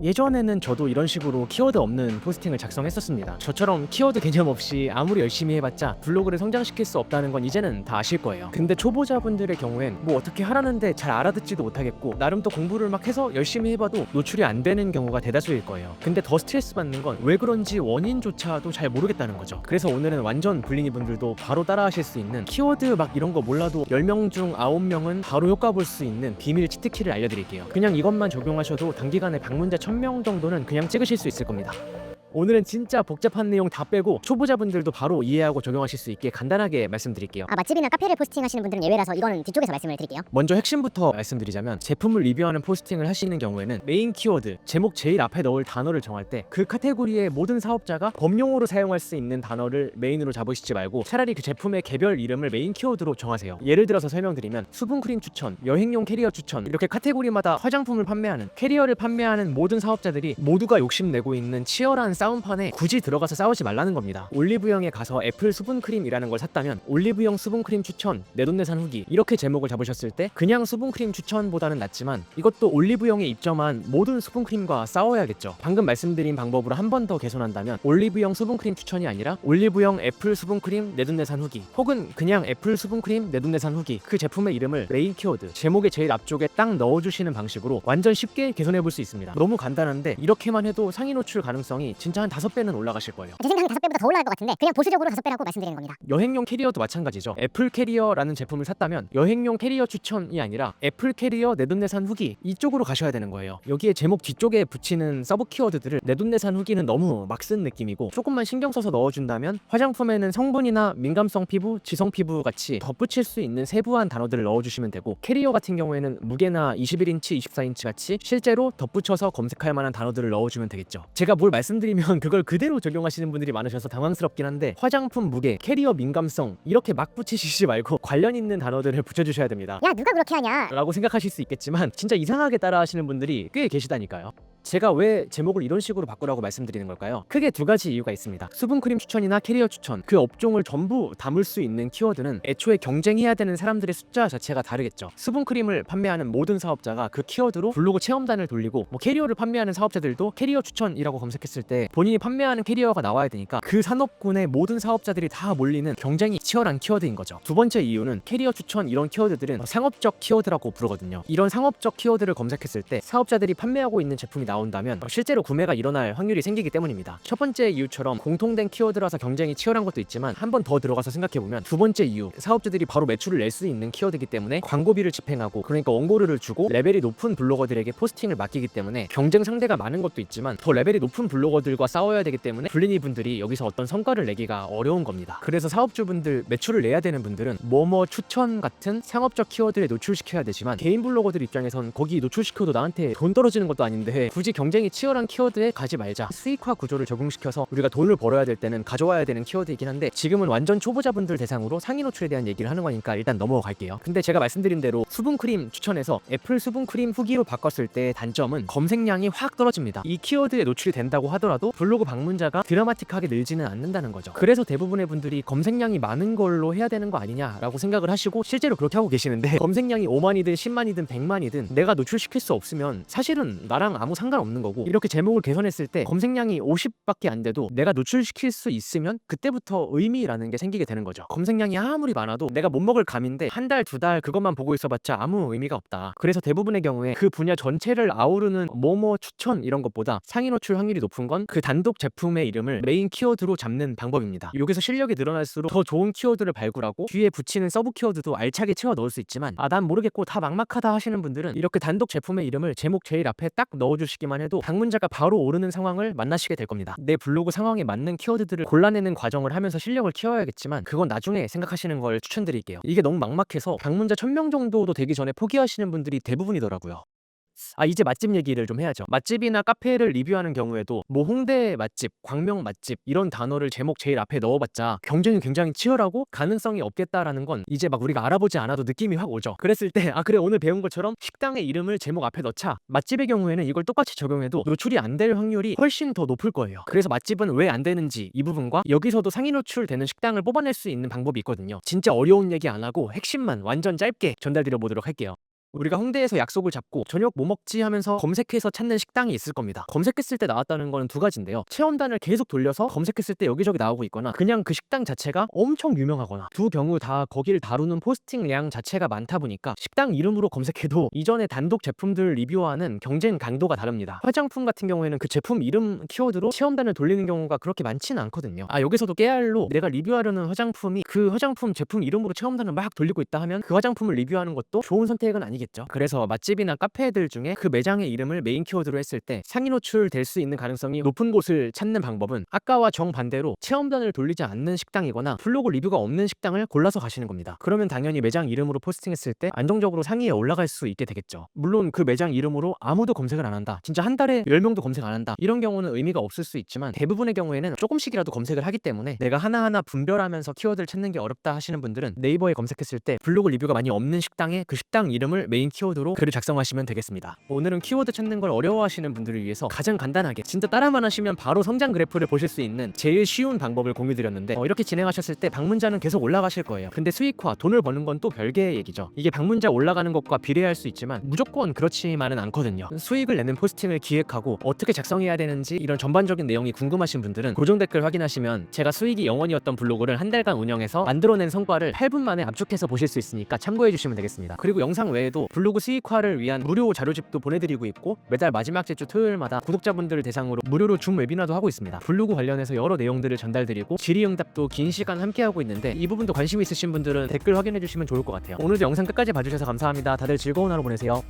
예전에는 저도 이런 식으로 키워드 없는 포스팅을 작성했었습니다. 저처럼 키워드 개념 없이 아무리 열심히 해봤자 블로그를 성장시킬 수 없다는 건 이제는 다 아실 거예요. 근데 초보자분들의 경우엔 뭐 어떻게 하라는데 잘 알아듣지도 못하겠고 나름 또 공부를 막 해서 열심히 해봐도 노출이 안 되는 경우가 대다수일 거예요. 근데 더 스트레스 받는 건 왜 그런지 원인조차도 잘 모르겠다는 거죠. 그래서 오늘은 완전 불린이 분들도 바로 따라 하실 수 있는 키워드 막 이런 거 몰라도 10명 중 9명은 바로 효과 볼 수 있는 비밀 치트키를 알려드릴게요. 그냥 이것만 적용하셔도 단기간에 방문자 1000명 정도는 그냥 찍으실 수 있을 겁니다. 오늘은 진짜 복잡한 내용 다 빼고 초보자분들도 바로 이해하고 적용하실 수 있게 간단하게 말씀드릴게요. 맛집이나 카페를 포스팅하시는 분들은 예외라서 이거는 뒤쪽에서 말씀을 드릴게요. 먼저 핵심부터 말씀드리자면 제품을 리뷰하는 포스팅을 하시는 경우에는 메인 키워드, 제목 제일 앞에 넣을 단어를 정할 때 그 카테고리의 모든 사업자가 범용으로 사용할 수 있는 단어를 메인으로 잡으시지 말고 차라리 그 제품의 개별 이름을 메인 키워드로 정하세요. 예를 들어서 설명드리면 수분크림 추천, 여행용 캐리어 추천 이렇게 카테고리마다 화장품을 판매하는 캐리어를 판매하는 모든 사업자들이 모두가 욕심내고 있는 치열한 싸움판에 굳이 들어가서 싸우지 말라는 겁니다. 올리브영에 가서 애플 수분크림이라는 걸 샀다면 올리브영 수분크림 추천, 내돈내산 후기 이렇게 제목을 잡으셨을 때 그냥 수분크림 추천보다는 낫지만 이것도 올리브영에 입점한 모든 수분크림과 싸워야겠죠. 방금 말씀드린 방법으로 한 번 더 개선한다면 올리브영 수분크림 추천이 아니라 올리브영 애플 수분크림 내돈내산 후기 혹은 그냥 애플 수분크림 내돈내산 후기 그 제품의 이름을 메인 키워드, 제목의 제일 앞쪽에 딱 넣어주시는 방식으로 완전 쉽게 개선해볼 수 있습니다. 너무 간단한데 이렇게만 해도 상위 노출 가능성이 진짜 한 5배는 올라가실 거예요. 제 생각엔 5배보다 더 올라갈 것 같은데 그냥 보수적으로 5배라고 말씀드리는 겁니다. 여행용 캐리어도 마찬가지죠. 애플 캐리어라는 제품을 샀다면 여행용 캐리어 추천이 아니라 애플 캐리어 내돈내산 후기 이쪽으로 가셔야 되는 거예요. 여기에 제목 뒤쪽에 붙이는 서브 키워드들을 내돈내산 후기는 너무 막 쓴 느낌이고 조금만 신경 써서 넣어준다면 화장품에는 성분이나 민감성 피부, 지성 피부 같이 덧붙일 수 있는 세부한 단어들을 넣어주시면 되고 캐리어 같은 경우에는 무게나 21인치, 24인치 같이 실제로 덧붙여서 검색할 만한 단어들을 넣어주면 되겠죠. 제가 뭘 말씀드리면 그걸 그대로 적용하시는 분들이 많으셔서 당황스럽긴 한데 화장품 무게, 캐리어 민감성 이렇게 막 붙이시지 말고 관련 있는 단어들을 붙여주셔야 됩니다. 야 누가 그렇게 하냐 라고 생각하실 수 있겠지만 진짜 이상하게 따라 하시는 분들이 꽤 계시다니까요. 제가 왜 제목을 이런 식으로 바꾸라고 말씀드리는 걸까요? 크게 두 가지 이유가 있습니다. 수분크림 추천이나 캐리어 추천 그 업종을 전부 담을 수 있는 키워드는 애초에 경쟁해야 되는 사람들의 숫자 자체가 다르겠죠. 수분크림을 판매하는 모든 사업자가 그 키워드로 블로그 체험단을 돌리고 캐리어를 판매하는 사업자들도 캐리어 추천이라고 검색했을 때 본인이 판매하는 캐리어가 나와야 되니까 그 산업군의 모든 사업자들이 다 몰리는 경쟁이 치열한 키워드인 거죠. 두 번째 이유는 캐리어 추천 이런 키워드들은 상업적 키워드라고 부르거든요. 이런 상업적 키워드를 검색했을 때 사업자들이 판매하고 있는 제품이 나온다면 실제로 구매가 일어날 확률이 생기기 때문입니다. 첫 번째 이유처럼 공통된 키워드라서 경쟁이 치열한 것도 있지만 한 번 더 들어가서 생각해보면 두 번째 이유, 사업자들이 바로 매출을 낼 수 있는 키워드이기 때문에 광고비를 집행하고 그러니까 원고료를 주고 레벨이 높은 블로거들에게 포스팅을 맡기기 때문에 경쟁 상대가 많은 것도 있지만 더 레벨이 높은 블로거들과 싸워야 되기 때문에 불린이 분들이 여기서 어떤 성과를 내기가 어려운 겁니다. 그래서 사업주분들, 매출을 내야 되는 분들은 뭐뭐 추천 같은 상업적 키워드에 노출시켜야 되지만 개인 블로거들 입장에선 거기 노출시켜도 나한테 돈 떨어지는 것도 아닌데 굳이 경쟁이 치열한 키워드에 가지 말자. 수익화 구조를 적용시켜서 우리가 돈을 벌어야 될 때는 가져와야 되는 키워드이긴 한데 지금은 완전 초보자분들 대상으로 상위 노출에 대한 얘기를 하는 거니까 일단 넘어갈게요. 근데 제가 말씀드린 대로 수분크림 추천에서 애플 수분크림 후기로 바꿨을 때의 단점은 검색량이 확 떨어집니다. 이 키워드에 노출이 된다고 하더라도 블로그 방문자가 드라마틱하게 늘지는 않는다는 거죠. 그래서 대부분의 분들이 검색량이 많은 걸로 해야 되는 거 아니냐라고 생각을 하시고 실제로 그렇게 하고 계시는데 검색량이 5만이든 10만이든 100만이든 내가 노출시킬 수 없으면 사실은 나랑 아무 상관없는 거고 이렇게 제목을 개선했을 때 검색량이 50밖에 안 돼도 내가 노출시킬 수 있으면 그때부터 의미라는 게 생기게 되는 거죠. 검색량이 아무리 많아도 내가 못 먹을 감인데 한 달, 두 달 그것만 보고 있어봤자 아무 의미가 없다. 그래서 대부분의 경우에 그 분야 전체를 아우르는 뭐뭐 추천 이런 것보다 상위 노출 확률이 높은 건 그 단독 제품의 이름을 메인 키워드로 잡는 방법입니다. 여기서 실력이 늘어날수록 더 좋은 키워드를 발굴하고 뒤에 붙이는 서브 키워드도 알차게 채워 넣을 수 있지만 난 모르겠고 다 막막하다 하시는 분들은 이렇게 단독 제품의 이름을 제목 제일 앞에 딱 넣어주시기만 해도 방문자가 바로 오르는 상황을 만나시게 될 겁니다. 내 블로그 상황에 맞는 키워드들을 골라내는 과정을 하면서 실력을 키워야겠지만 그건 나중에 생각하시는 걸 추천드릴게요. 이게 너무 막막해서 방문자 1000명 정도도 되기 전에 포기하시는 분들이 대부분이더라고요. 이제 맛집 얘기를 좀 해야죠. 맛집이나 카페를 리뷰하는 경우에도 뭐 홍대 맛집, 광명 맛집 이런 단어를 제목 제일 앞에 넣어봤자 경쟁이 굉장히 치열하고 가능성이 없겠다라는 건 이제 막 우리가 알아보지 않아도 느낌이 확 오죠. 그랬을 때 그래 오늘 배운 것처럼 식당의 이름을 제목 앞에 넣자. 맛집의 경우에는 이걸 똑같이 적용해도 노출이 안 될 확률이 훨씬 더 높을 거예요. 그래서 맛집은 왜 안 되는지 이 부분과 여기서도 상위 노출되는 식당을 뽑아낼 수 있는 방법이 있거든요. 진짜 어려운 얘기 안 하고 핵심만 완전 짧게 전달드려 보도록 할게요. 우리가 홍대에서 약속을 잡고 저녁 뭐 먹지 하면서 검색해서 찾는 식당이 있을 겁니다. 검색했을 때 나왔다는 거는 두 가지인데요. 체험단을 계속 돌려서 검색했을 때 여기저기 나오고 있거나 그냥 그 식당 자체가 엄청 유명하거나, 두 경우 다 거기를 다루는 포스팅량 자체가 많다 보니까 식당 이름으로 검색해도 이전에 단독 제품들 리뷰하는 경쟁 강도가 다릅니다. 화장품 같은 경우에는 그 제품 이름 키워드로 체험단을 돌리는 경우가 그렇게 많지는 않거든요. 여기서도 깨알로 내가 리뷰하려는 화장품이 그 화장품 제품 이름으로 체험단을 막 돌리고 있다 하면 그 화장품을 리뷰하는 것도 좋은 선택은 아니겠죠. 그래서 맛집이나 카페들 중에 그 매장의 이름을 메인 키워드로 했을 때 상위 노출될 수 있는 가능성이 높은 곳을 찾는 방법은 아까와 정반대로 체험단을 돌리지 않는 식당이거나 블로그 리뷰가 없는 식당을 골라서 가시는 겁니다. 그러면 당연히 매장 이름으로 포스팅했을 때 안정적으로 상위에 올라갈 수 있게 되겠죠. 물론 그 매장 이름으로 아무도 검색을 안 한다, 진짜 한 달에 10명도 검색 안 한다, 이런 경우는 의미가 없을 수 있지만 대부분의 경우에는 조금씩이라도 검색을 하기 때문에 내가 하나하나 분별하면서 키워드를 찾는 게 어렵다 하시는 분들은 네이버에 검색했을 때 블로그 리뷰가 많이 없는 식당에 그 식당 이름을 메인 키워드로 글을 작성하시면 되겠습니다. 오늘은 키워드 찾는 걸 어려워하시는 분들을 위해서 가장 간단하게 진짜 따라만 하시면 바로 성장 그래프를 보실 수 있는 제일 쉬운 방법을 공유드렸는데, 이렇게 진행하셨을 때 방문자는 계속 올라가실 거예요. 근데 수익화, 돈을 버는 건 또 별개의 얘기죠. 이게 방문자 올라가는 것과 비례할 수 있지만 무조건 그렇지만은 않거든요. 수익을 내는 포스팅을 기획하고 어떻게 작성해야 되는지 이런 전반적인 내용이 궁금하신 분들은 고정 댓글 확인하시면 제가 수익이 0원이었던 블로그를 한 달간 운영해서 만들어낸 성과를 8분 만에 압축해서 보실 수 있으니까 참고해 주시면 되겠습니다. 그리고 영상 외에도 블로그 수익화를 위한 무료 자료집도 보내드리고 있고, 매달 마지막 주 토요일마다 구독자분들을 대상으로 무료로 줌 웨비나도 하고 있습니다. 블로그 관련해서 여러 내용들을 전달드리고 질의응답도 긴 시간 함께 하고 있는데, 이 부분도 관심 있으신 분들은 댓글 확인해 주시면 좋을 것 같아요. 오늘도 영상 끝까지 봐주셔서 감사합니다. 다들 즐거운 하루 보내세요.